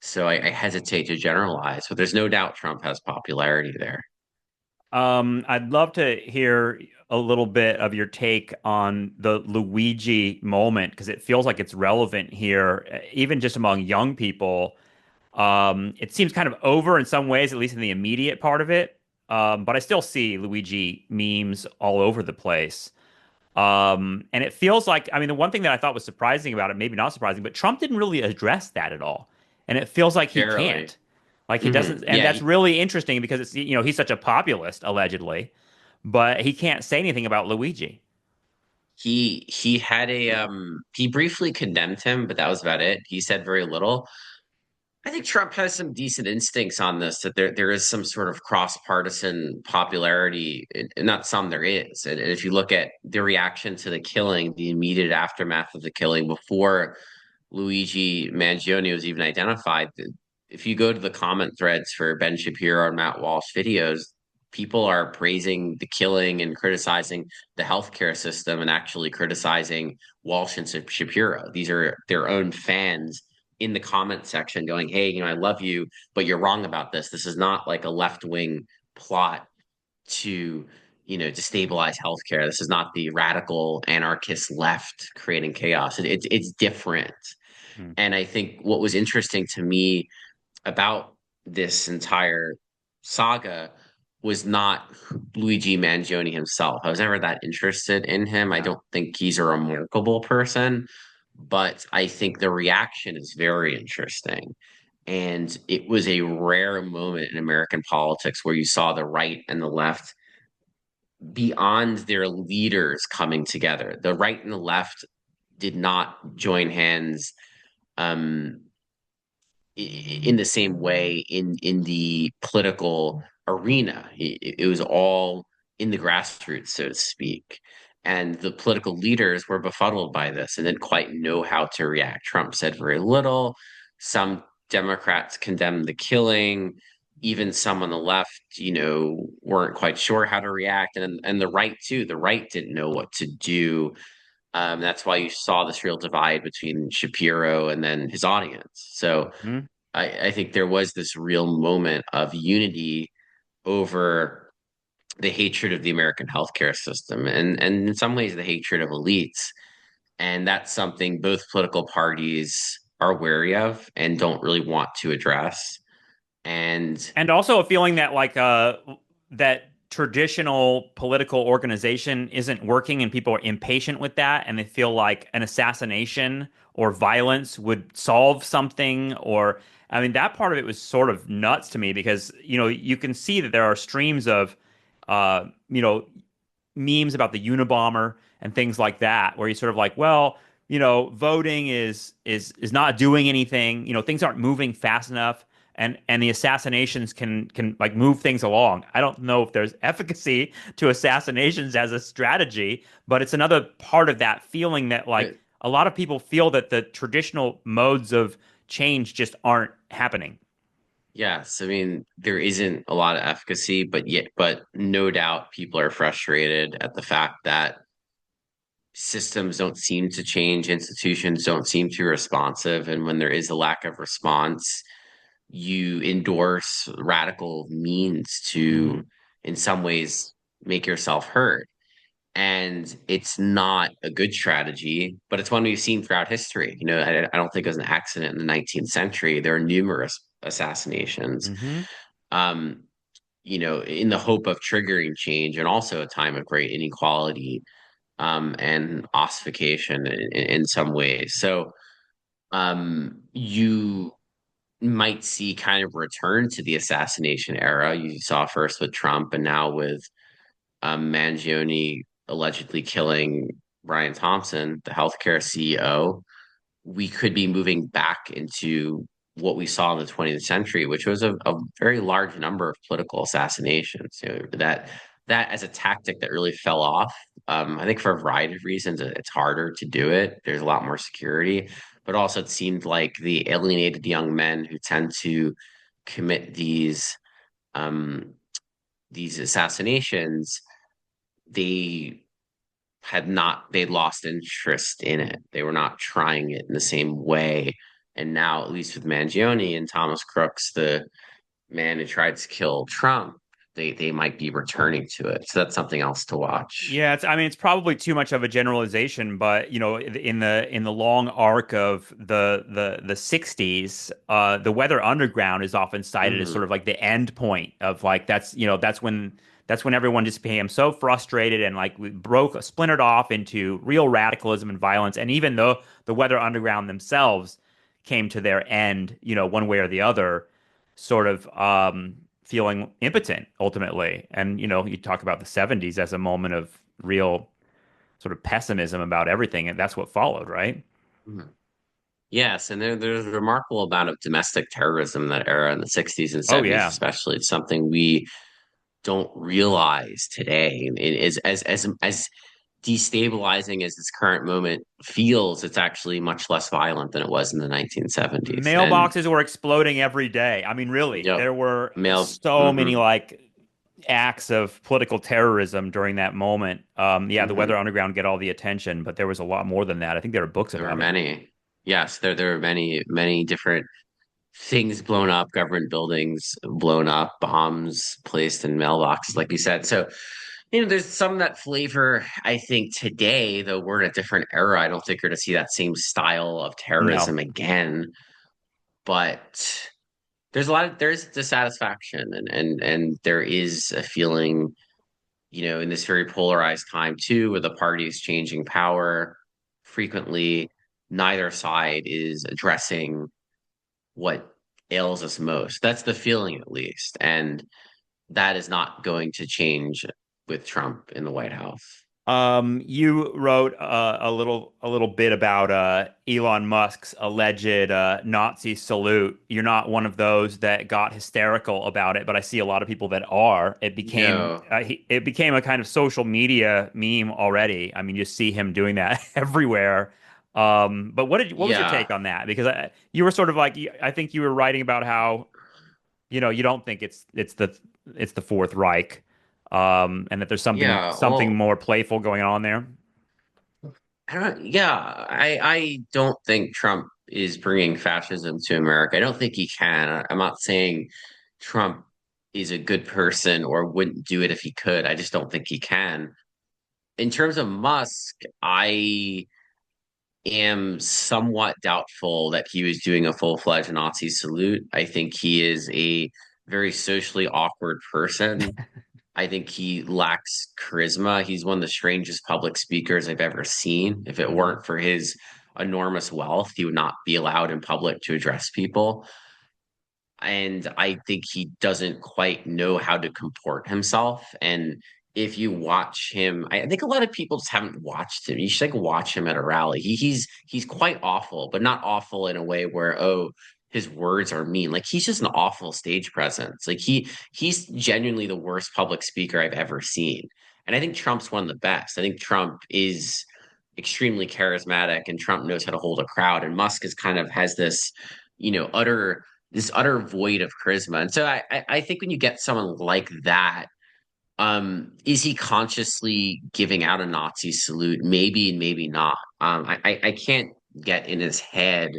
So I hesitate to generalize, but there's no doubt Trump has popularity there. I'd love to hear a little bit of your take on the Luigi moment because it feels like it's relevant here, even just among young people. It seems kind of over in some ways, at least in the immediate part of it. But I still see Luigi memes all over the place. And it feels like, I mean, the one thing that I thought was surprising about it, maybe not surprising, but Trump didn't really address that at all. And it feels like he Barely. can't. Like he doesn't, and Yeah, that's really interesting because it's, he's such a populist, allegedly, but he can't say anything about Luigi. he had he briefly condemned him, but that was about it. He said very little. I think Trump has some decent instincts on this, that there is some sort of cross-partisan popularity, and not some, there is. And if you look at the reaction to the killing, the immediate aftermath of the killing, before Luigi Mangione was even identified, if you go to the comment threads for Ben Shapiro and Matt Walsh videos, people are praising the killing and criticizing the healthcare system, and actually criticizing Walsh and Shapiro. These are their own fans in the comment section going, hey, I love you, but you're wrong about this. This is not like a left wing plot to, destabilize healthcare. This is not the radical anarchist left creating chaos. It's different. Hmm. And I think what was interesting to me about this entire saga was not Luigi Mangione himself. I was never that interested in him. I Yeah. don't think he's a remarkable person, but I think the reaction is very interesting. And it was a rare moment in American politics where you saw the right and the left beyond their leaders coming together. The right and the left did not join hands um, in the same way in the political arena. It was all in the grassroots, so to speak. And the political leaders were befuddled by this and didn't quite know how to react. Trump said very little. Some Democrats condemned the killing. Even some on the left, weren't quite sure how to react. And the right too. The right didn't know what to do. That's why you saw this real divide between Shapiro and then his audience. So Mhm. I think there was this real moment of unity over the hatred of the American healthcare system and in some ways the hatred of elites. And that's something both political parties are wary of and don't really want to address. And And also a feeling that that traditional political organization isn't working and people are impatient with that and they feel like an assassination or violence would solve something or I mean that part of it was sort of nuts to me because you can see that there are streams of uh you know memes about the Unabomber and things like that, where he's sort of like, well, voting is not doing anything. Things aren't moving fast enough, and the assassinations can like move things along. I don't know if there's efficacy to assassinations as a strategy, but it's another part of that feeling that like a lot of people feel that the traditional modes of change just aren't happening. yes, I mean, there isn't a lot of efficacy, but no doubt people are frustrated at the fact that systems don't seem to change, institutions don't seem to be responsive, and when there is a lack of response, you endorse radical means Hmm. to, in some ways, make yourself heard. And it's not a good strategy, but it's one we've seen throughout history. I don't think it was an accident in the 19th century. There are numerous assassinations, Hmm. um, in the hope of triggering change and also a time of great inequality and ossification in some ways. So you might see kind of return to the assassination era. You saw first with Trump and now with Mangione allegedly killing Brian Thompson, the healthcare CEO. We could be moving back into what we saw in the 20th century, which was a very large number of political assassinations. That as a tactic that really fell off. I think for a variety of reasons, it's harder to do it. There's a lot more security, but also it seemed like the alienated young men who tend to commit um, these assassinations, they they'd lost interest in it. They were not trying it in the same way. And now, at least with Mangione and Thomas Crooks, the man who tried to kill Trump, they might be returning to it. So that's something else to watch. Yeah, I mean, it's probably too much of a generalization, but in the long arc of the 60s, the Weather Underground is often cited as sort Hmm. of like the end point of like that's when everyone just became so frustrated and like we splintered off into real radicalism and violence. And even though the Weather Underground themselves came to their end, one way or the other, sort of feeling impotent ultimately. And you talk about the 70s as a moment of real sort of pessimism about everything, and that's what followed, right? Yes, and there's a remarkable amount of domestic terrorism in that era in the 60s and Oh 70s, yeah. especially. It's something we don't realize today. It is as destabilizing as this current moment feels, it's actually much less violent than it was in the 1970s. And Mailboxes were exploding every day. I mean, really, yep, there were male. so many Hmm. like acts of political terrorism during that moment. Yeah, the Weather Hmm. Underground get all the attention, but there was a lot more than that. I think there are books There were about it. many. Yes, there were many different things blown up, government buildings blown up, bombs placed in mailboxes, like you said. So, there's some of that flavor, I think, today, though we're in a different era. I don't think you're going to see that same style of No. terrorism again. But there's dissatisfaction, and there is a feeling, in this very polarized time too, where the party is changing power frequently. Neither side is addressing what ails us most. That's the feeling, at least. And that is not going to change with Trump in the White House. You wrote a little bit about Elon Musk's alleged Nazi salute. You're not one of those that got hysterical about it, but I see a lot of people that are. No, It became a kind of social media meme already. I mean, you see him doing that everywhere. But what was your yeah, take on that? Because you were sort of like I think you were writing about how you don't think it's the Fourth Reich, and that there's something yeah. something Well, more playful going on there. I don't. Yeah, I don't think Trump is bringing fascism to America. I don't think he can. I'm not saying Trump is a good person or wouldn't do it if he could. I just don't think he can. In terms of Musk, I am somewhat doubtful that he was doing a full-fledged Nazi salute. I think he is a very socially awkward person. I think he lacks charisma. He's one of the strangest public speakers I've ever seen. If it Mhm. weren't for his enormous wealth, he would not be allowed in public to address people. And I think he doesn't quite know how to comport himself. And if you watch him, I think a lot of people just haven't watched him. You should like watch him at a rally. He's quite awful, but not awful in a way where, oh, his words are mean. Like he's just an awful stage presence. Like he's genuinely the worst public speaker I've ever seen. And I think Trump's one of the best. I think Trump is extremely charismatic and Trump knows how to hold a crowd. And Musk is kind of has this, utter utter void of charisma. And so I think when you get someone like that, is he consciously giving out a Nazi salute? Maybe and maybe not. I can't get in his head.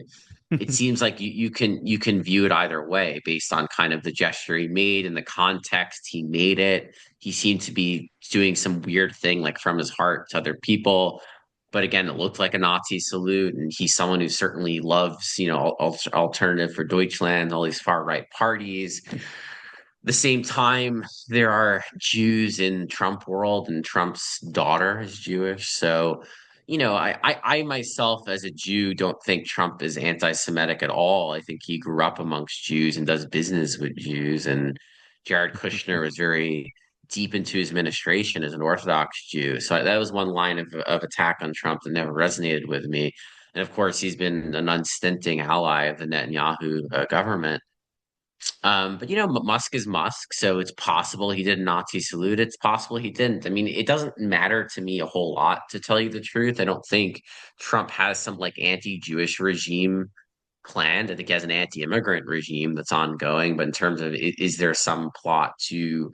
It seems like you can view it either way based on kind of the gesture he made and the context he made it. He seemed to be doing some weird thing like from his heart to other people. But again, it looked like a Nazi salute, and he's someone who certainly loves, alternative for Deutschland, all these far right parties. The same time, there are Jews in Trump world, and Trump's daughter is Jewish. So, I myself, as a Jew, don't think Trump is anti-Semitic at all. I think he grew up amongst Jews and does business with Jews. And Jared Kushner was very deep into his administration as an Orthodox Jew. So that was one line of attack on Trump that never resonated with me. And of course, he's been an unstinting ally of the Netanyahu government. But Musk is Musk, so it's possible he did a Nazi salute. It's possible he didn't. I mean, it doesn't matter to me a whole lot, to tell you the truth. I don't think Trump has some like anti-Jewish regime planned. I think he has an anti-immigrant regime that's ongoing. But in terms of is there some plot to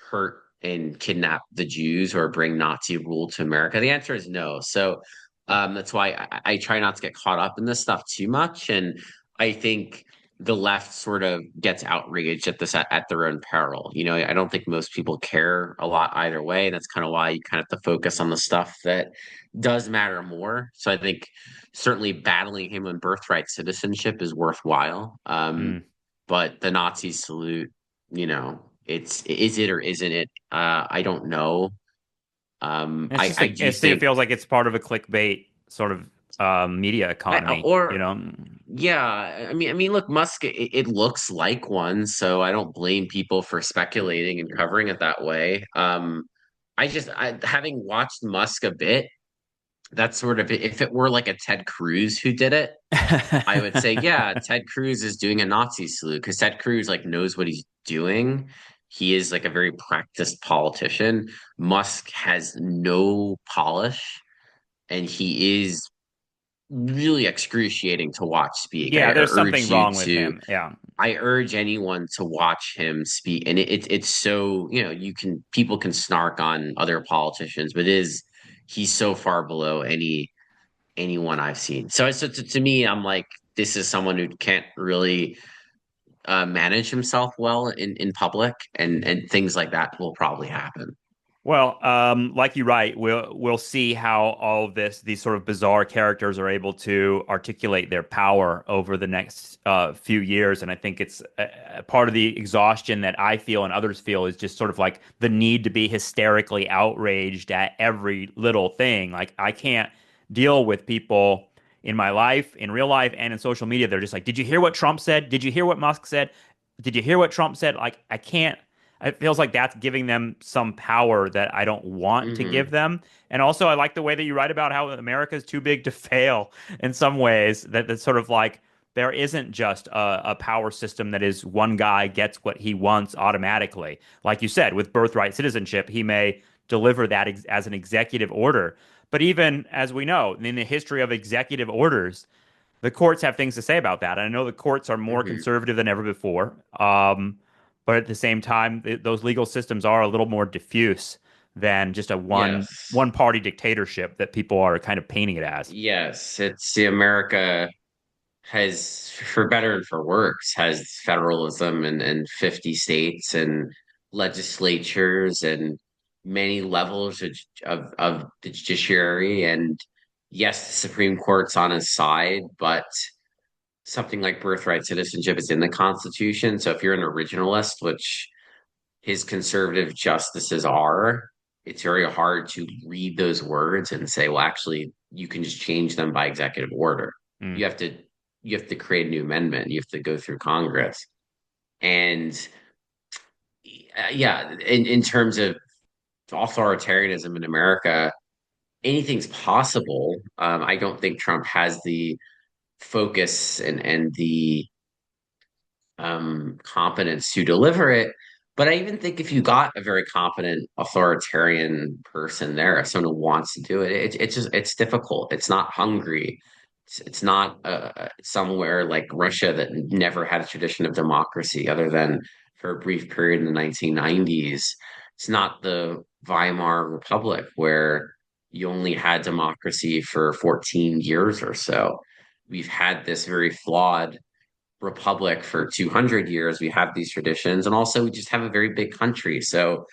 hurt and kidnap the Jews or bring Nazi rule to America? The answer is no. So that's why I try not to get caught up in this stuff too much. And I think the left sort of gets outraged at this at their own peril. I don't think most people care a lot either way. And that's kind of why you kind of have to focus on the stuff that does matter more. So I think certainly battling him on birthright citizenship is worthwhile. Mm. But the Nazi salute, it's is it or isn't it? I don't know. It's just I like do it think feels like it's part of a clickbait sort of media economy, or yeah, I mean, look, Musk, it looks like one, so I don't blame people for speculating and covering it that way. Having watched Musk a bit, that's sort of if it were like a Ted Cruz who did it, I would say, yeah, Ted Cruz is doing a Nazi salute because Ted Cruz like knows what he's doing. He is like a very practiced politician. Musk has no polish, and he is really excruciating to watch speak. Yeah, there's something wrong with him. Yeah. I urge anyone to watch him speak, and it's so people can snark on other politicians, but he's so far below anyone I've seen. So to me, I'm like, this is someone who can't really manage himself well in public, and things like that will probably happen. Well, like you write, we'll see how all of these sort of bizarre characters are able to articulate their power over the next few years, and I think it's part of the exhaustion that I feel and others feel is just sort of like the need to be hysterically outraged at every little thing. Like I can't deal with people in my life, in real life, and in social media. They're just like, "Did you hear what Trump said? Did you hear what Musk said? Did you hear what Trump said?" Like I can't. It feels like that's giving them some power that I don't want to give Hmm. them. And also, I like the way that you write about how America is too big to fail in some ways. That's sort of like there isn't just a power system that is one guy gets what he wants automatically. Like you said, with birthright citizenship, he may deliver that as an executive order. But even as we know, in the history of executive orders, the courts have things to say about that. And I know the courts are more Hmm. conservative than ever before. But at the same time, those legal systems are a little more diffuse than just a Yes. one party dictatorship that people are kind of painting it as. Yes. It's the America has, for better and for worse, has federalism and 50 states and legislatures and many levels of the judiciary. And yes, the Supreme Court's on his side, but something like birthright citizenship is in the Constitution. So if you're an originalist, which his conservative justices are, it's very hard to read those words and say, well, actually, you can just change them by executive order. Mm. You have to you have to create a new amendment. You have to go through Congress. And yeah, in terms of authoritarianism in America, anything's possible. I don't think Trump has the focus and the competence to deliver it. But I even think if you got a very competent authoritarian person there, someone who wants to do it, it's just it's difficult. It's not Hungary. It's not somewhere like Russia that never had a tradition of democracy other than for a brief period in the 1990s. It's not the Weimar Republic where you only had democracy for 14 years or so. We've had this very flawed republic for 200 years. We have these traditions, and also we just have a very big country. So,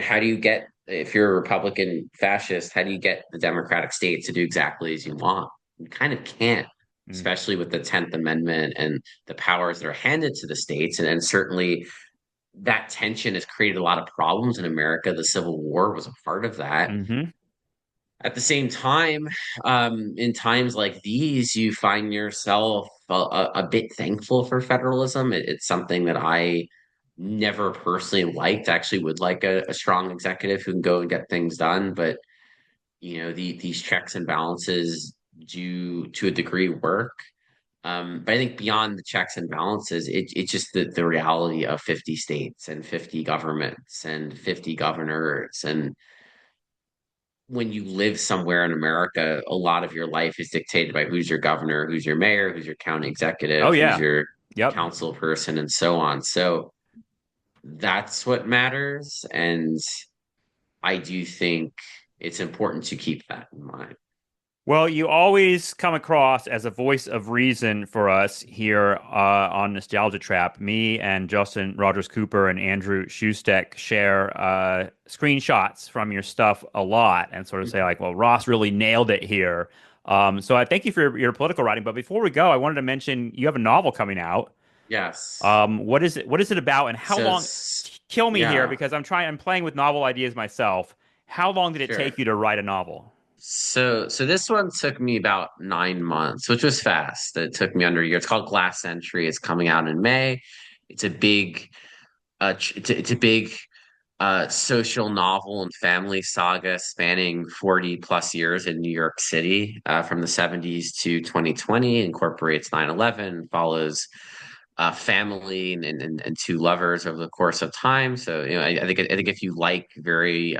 how do you get, if you're a Republican fascist, how do you get the Democratic states to do exactly as you want? You kind of can't, Mm. especially with the 10th Amendment and the powers that are handed to the states. And certainly that tension has created a lot of problems in America. The Civil War was a part of that. Hmm. At the same time, in times like these, you find yourself a bit thankful for federalism. It's something that I never personally liked. I actually would like a strong executive who can go and get things done. But these checks and balances do to a degree work. But I think beyond the checks and balances, it's just the reality of 50 states and 50 governments and 50 governors. And when you live somewhere in America, a lot of your life is dictated by who's your governor, who's your mayor, who's your county Oh executive, who's yeah. your Yep. council person, and so on. So that's what matters. And I do think it's important to keep that in mind. Well, you always come across as a voice of reason for us here on Nostalgia Trap. Me and Justin Rogers Cooper and Andrew Schustek share screenshots from your stuff a lot and sort of say, like, well, Ross really nailed it here. So I thank you for your political writing. But before we go, I wanted to mention you have a novel coming out. Yes. What is it? What is it about? And how So, long? Kill me here yeah, because I'm playing with novel ideas myself. How long did it sure. take you to write a novel? So this one took me about 9 months, which was fast. It took me under a year. It's called Glass Century. It's coming out in May. It's a big it's a big social novel and family saga spanning 40 plus years in New York City, from the 70s to 2020, incorporates 9/11, follows family and two lovers over the course of time. So, I think if you like very,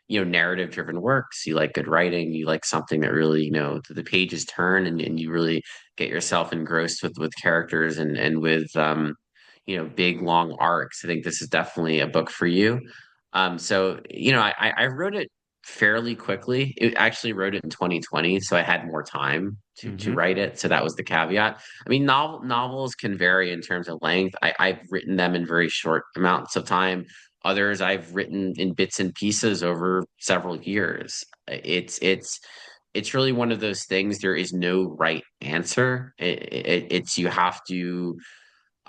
narrative driven works, you like good writing, you like something that really, the pages turn and you really get yourself engrossed with characters and with, big long arcs. I think this is definitely a book for you. So, I wrote it fairly quickly. It actually wrote it in 2020, so I had more time to Hmm. write it. So that was the caveat. I mean, novels can vary in terms of length. I've written them in very short amounts of time. Others I've written in bits and pieces over several years. It's really one of those things. There is no right answer. It's you have to.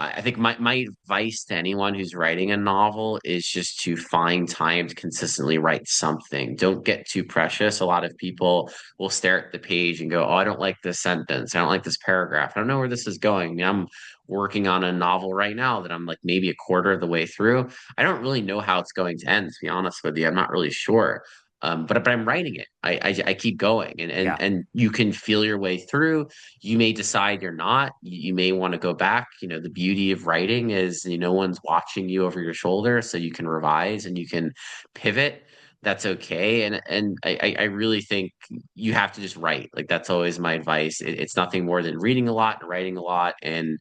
I think my advice to anyone who's writing a novel is just to find time to consistently write something. Don't get too precious. A lot of people will stare at the page and go, "Oh, I don't like this sentence. I don't like this paragraph. I don't know where this is going." I mean, I'm working on a novel right now that I'm like maybe a quarter of the way through. I don't really know how it's going to end, to be honest with you. I'm not really sure. But I'm writing it. I keep going, and Yeah. you can feel your way through. You may decide you're not. You may want to go back. The beauty of writing is no one's watching you over your shoulder, so you can revise and you can pivot. That's okay. And I really think you have to just write. Like that's always my advice. It's nothing more than reading a lot and writing a lot and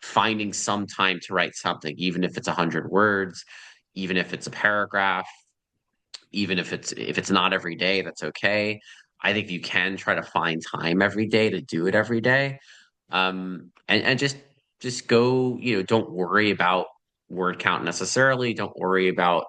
finding some time to write something, even if it's 100 words, even if it's a paragraph, even if it's not every day, that's okay. I think you can try to find time every day to do it every day. And just go, don't worry about word count necessarily. Don't worry about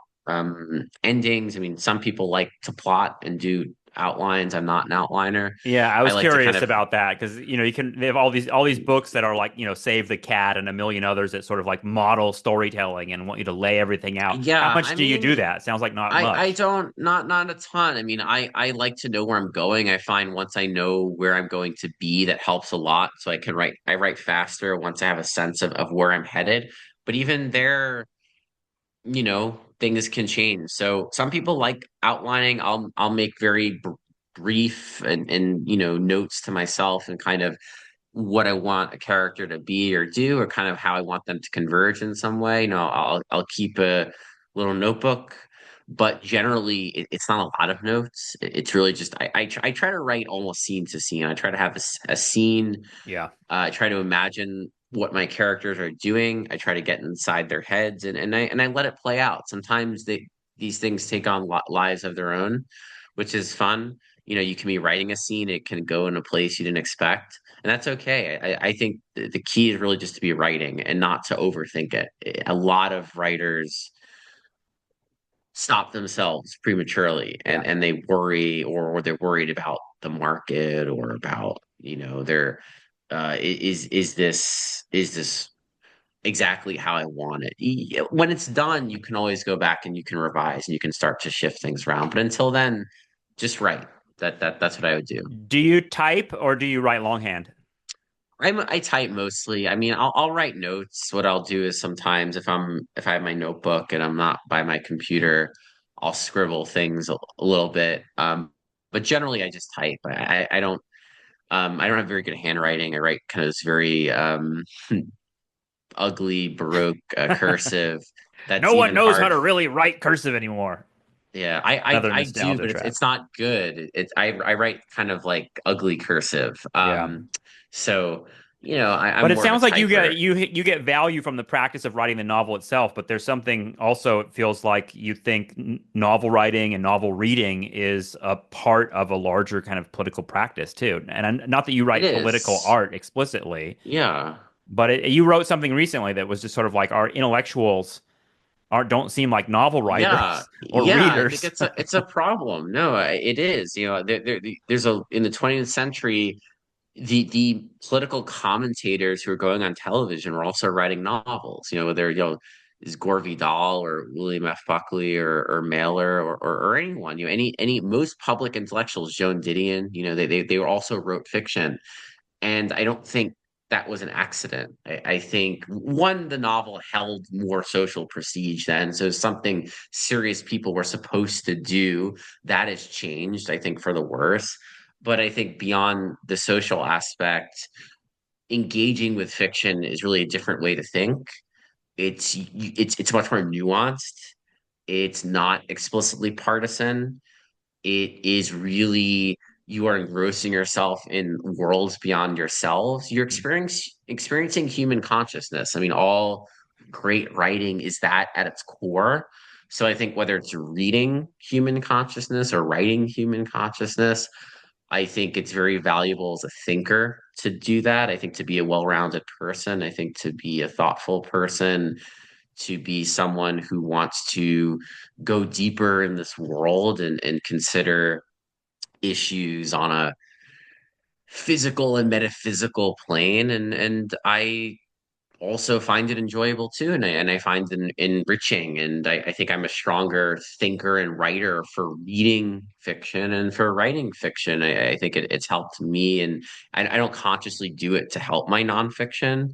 endings. I mean, some people like to plot and do outlines. I'm not an outliner. Yeah, I I was like to kind curious of about that because you can they have all these books that are like Save the Cat and a million others that sort of like model storytelling and want you to lay everything out. How yeah, much I do you do mean, that? Sounds like not I much. don't not a ton. I mean, I like to know where I'm going. I find once I know where I'm going to be, that helps a lot. So I write faster once I have a sense of where I'm headed. But even there, things can change. So some people like outlining. I'll make very brief and notes to myself and kind of what I want a character to be or do, or kind of how I want them to converge in some way. I'll keep a little notebook, but generally it's not a lot of notes. It's really just I try to write almost scene to scene. I try to have a scene. Yeah. I try to imagine what my characters are doing. I try to get inside their heads, and I let it play out. Sometimes these things take on lives of their own, which is fun. You can be writing a scene, it can go in a place you didn't expect, and that's okay. I think the key is really just to be writing and not to overthink it. A lot of writers stop themselves prematurely, Yeah. and they worry, or they're worried about the market, or about their is this exactly how I want it. When it's done, you can always go back and you can revise and you can start to shift things around. But until then, just write. That's what I would do. Do you type or do you write longhand? I type mostly. I mean, I'll write notes. What I'll do is sometimes if I have my notebook and I'm not by my computer, I'll scribble things a little bit. But generally I just type. I don't have very good handwriting. I write kind of this very ugly Baroque cursive that's No one even knows how hard. to really write cursive anymore. Yeah, I Another I do, nostalgia but it's trap. it's not good. I write kind of like ugly cursive. Yeah. So I'm But it more of a sounds like you typer. get you get value from the practice of writing the novel itself, but there's something also it feels like you think novel writing and novel reading is a part of a larger kind of political practice too. And not that you It write political is. art explicitly, Yeah. but you wrote something recently that was just sort of like our intellectuals aren't don't seem like novel Yeah, writers or yeah, I think readers. it's a problem. No, it is. There's in the 20th century, the political commentators who are going on television were also writing novels. Whether is Gore Vidal or William F. Buckley or Mailer or anyone. Any most public intellectuals, Joan Didion. They also wrote fiction. And I don't think that was an accident. I think one, the novel held more social prestige then. So something serious people were supposed to do, that has changed, I think, for the worse. But I think beyond the social aspect, engaging with fiction is really a different way to think. It's much more nuanced. It's not explicitly partisan. It is really, you are engrossing yourself in worlds beyond yourselves. You're experiencing human consciousness. I mean, all great writing is that at its core. So I think whether it's reading human consciousness or writing human consciousness, I think it's very valuable as a thinker to do that. I think to be a well-rounded person, I think to be a thoughtful person, to be someone who wants to go deeper in this world and consider issues on a physical and metaphysical plane. And I also find it enjoyable too, and I find it enriching. And I think I'm a stronger thinker and writer for reading fiction and for writing fiction. I think it's helped me, and I don't consciously do it to help my nonfiction,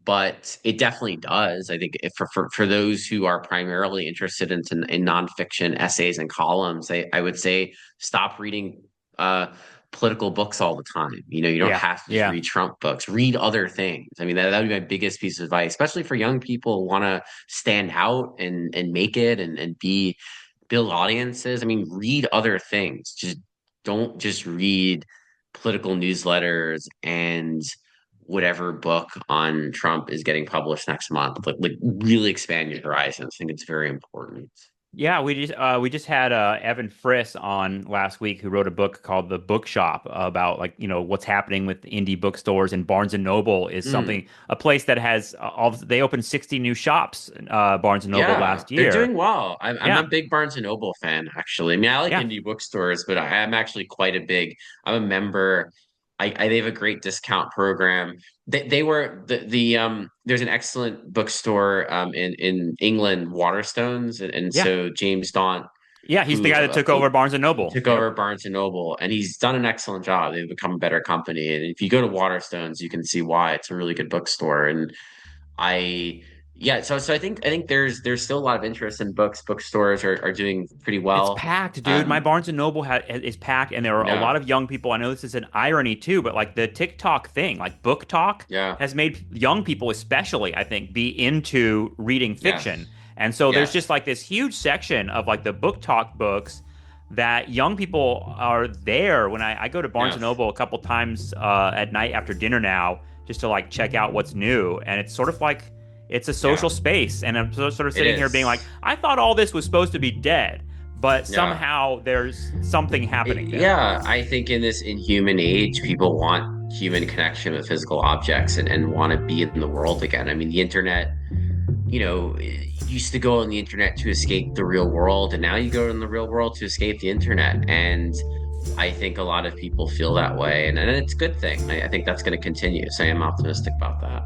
but it definitely does. I think if for those who are primarily interested in nonfiction essays and columns, I would say stop reading uh, political books all the time. You don't Yeah. have to just Yeah. read Trump books. Read other things. I mean, that would be my biggest piece of advice, especially for young people who want to stand out and make it and be build audiences. I mean, read other things. Just don't just read political newsletters and whatever book on Trump is getting published next month. Like really expand your horizons. I think it's very important. Yeah, we just had Evan Friss on last week, who wrote a book called The Bookshop about, like, what's happening with indie bookstores. And Barnes and Noble is Mm. a place that has all they opened 60 new shops, Barnes and Noble Yeah, last they're year. doing well. I'm a Yeah. big Barnes and Noble fan, actually. I mean, I like Yeah. indie bookstores, but I'm actually quite a big. I'm a member. They have a great discount program. They were there's an excellent bookstore in England, Waterstones, and Yeah. so James Daunt, Yeah, he's the who guy that took over Barnes and Noble. took Yep. over Barnes and Noble, and he's done an excellent job. They've become a better company, and if you go to Waterstones, you can see why it's a really good bookstore. And I yeah, so I think there's still a lot of interest in books. Bookstores are doing pretty It's well. packed, dude. My Um, Barnes and Noble is packed, and there are a lot yeah, of young people. I know this is an irony too, but like the TikTok thing, like book talk, yeah, has made young people, especially, I think, be into reading fiction. yes, And so there's just yes, like this huge section of like the book talk books that young people are there. When I go to Barnes and yes, Noble a couple times at night after dinner now, just to like check out what's new, and it's sort of like it's a social yeah. space. And I'm sort of It sitting here being like, is. I thought all this was supposed to be dead, but Yeah. somehow there's something happening there. Yeah, I think in this inhuman age, people want human connection with physical objects and want to be in the world again. I mean, the internet, used to go on the internet to escape the real world, and now you go in the real world to escape the internet. And I think a lot of people feel that way, and it's a good thing. I think that's going to continue. So I am optimistic about that.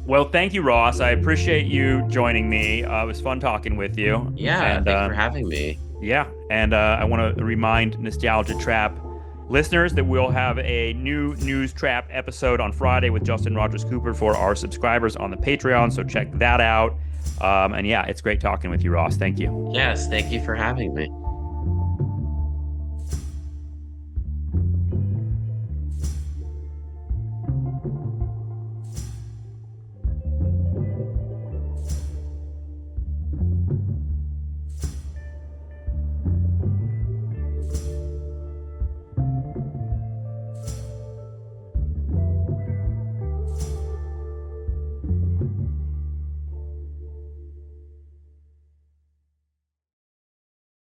Well, thank you, Ross. I appreciate you joining me. It was fun talking with you. Yeah, And thank you for having me. yeah, and I want to remind Nostalgia Trap listeners that we'll have a new News Trap episode on Friday with Justin Rogers Cooper for our subscribers on the Patreon. So check that out. And yeah, it's great talking with you, Ross. Thank you. Yes, thank you for having me.